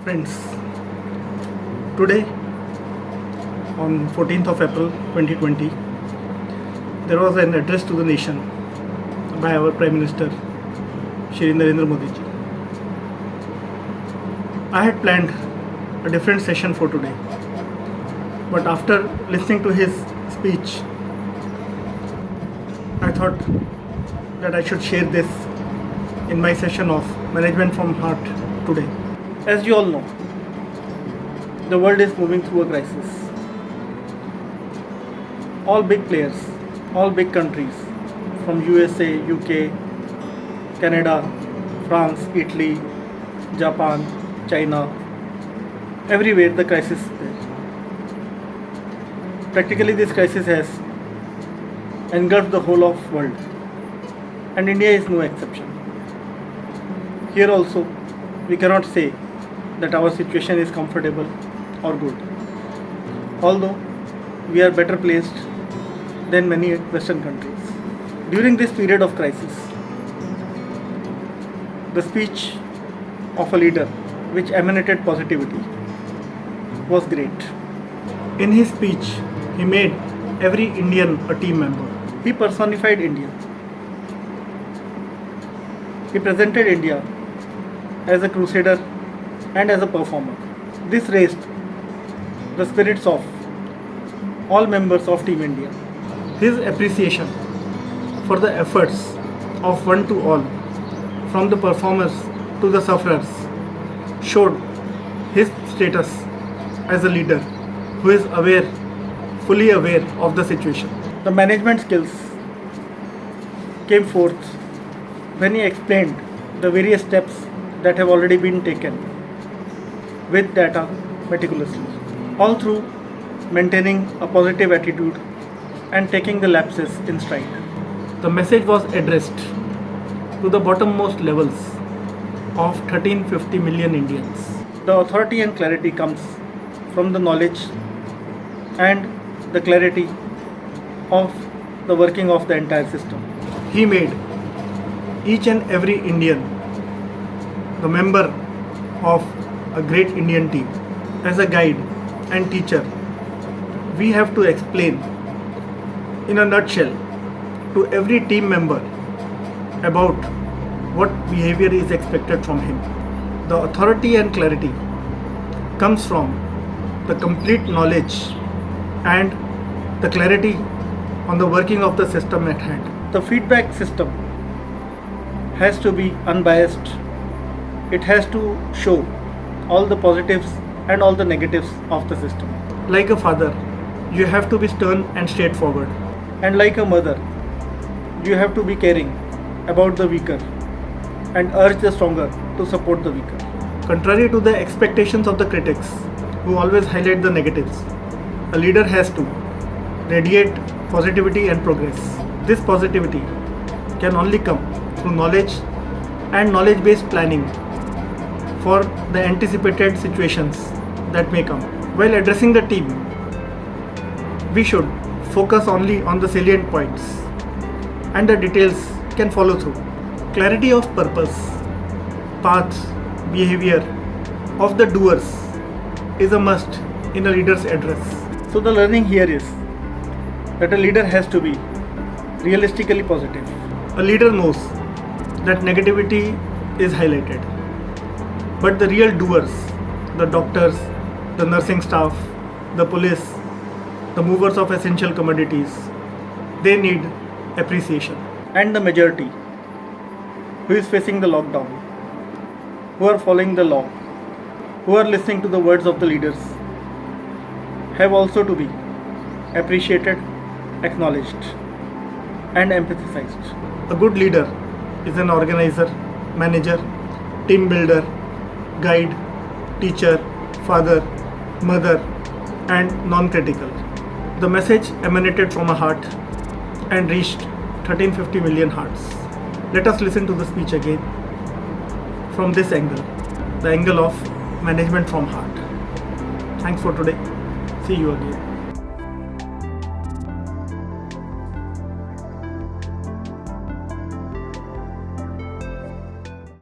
Friends, today on 14th of April 2020, there was an address to the nation by our Prime Minister, Shri Narendra Modi ji. I had planned a different session for today, but after listening to his speech, I thought that I should share this in my session of Management from Heart today. As you all know, the world is moving through a crisis. All big players, all big countries from USA, UK, Canada, France, Italy, Japan, China, everywhere the crisis is there. Practically this crisis has engulfed the whole of world, and India is no exception. Here also we cannot say that our situation is comfortable or good, although we are better placed than many Western countries. During this period of crisis, the speech of a leader which emanated positivity was great. In his speech, he made every Indian a team member. He personified India. He presented India as a crusader and as a performer. This raised the spirits of all members of Team India. His appreciation for the efforts of one to all, from the performers to the sufferers, showed his status as a leader who is fully aware of the situation. The management skills came forth when he explained the various steps that have already been taken with data meticulously, all through maintaining a positive attitude and taking the lapses in stride. The message was addressed to the bottommost levels of 1350 million Indians. The authority and clarity comes from the knowledge and the clarity of the working of the entire system. He made each and every Indian the member of a great Indian team. As a guide and teacher, we have to explain in a nutshell to every team member about what behavior is expected from him. The authority and clarity comes from the complete knowledge and the clarity on the working of the system at hand. The feedback system has to be unbiased. It has to show all the positives and all the negatives of the system. Like a father, you have to be stern and straightforward. And like a mother, you have to be caring about the weaker and urge the stronger to support the weaker. Contrary to the expectations of the critics, who always highlight the negatives, a leader has to radiate positivity and progress. This positivity can only come through knowledge and knowledge-based planning for the anticipated situations that may come. While addressing the team, we should focus only on the salient points, and the details can follow through. Clarity of purpose, paths, behavior of the doers is a must in a leader's address. So the learning here is that a leader has to be realistically positive. A leader knows that negativity is highlighted, but the real doers, the doctors, the nursing staff, the police, the movers of essential commodities, they need appreciation. And the majority, who is facing the lockdown, who are following the law, who are listening to the words of the leaders, have also to be appreciated, acknowledged, and empathized. A good leader is an organizer, manager, team builder, guide, teacher, father, mother, and non-critical. The message emanated from a heart and reached 1350 million hearts. Let us listen to the speech again from this angle, the angle of management from heart. Thanks for today. See you again.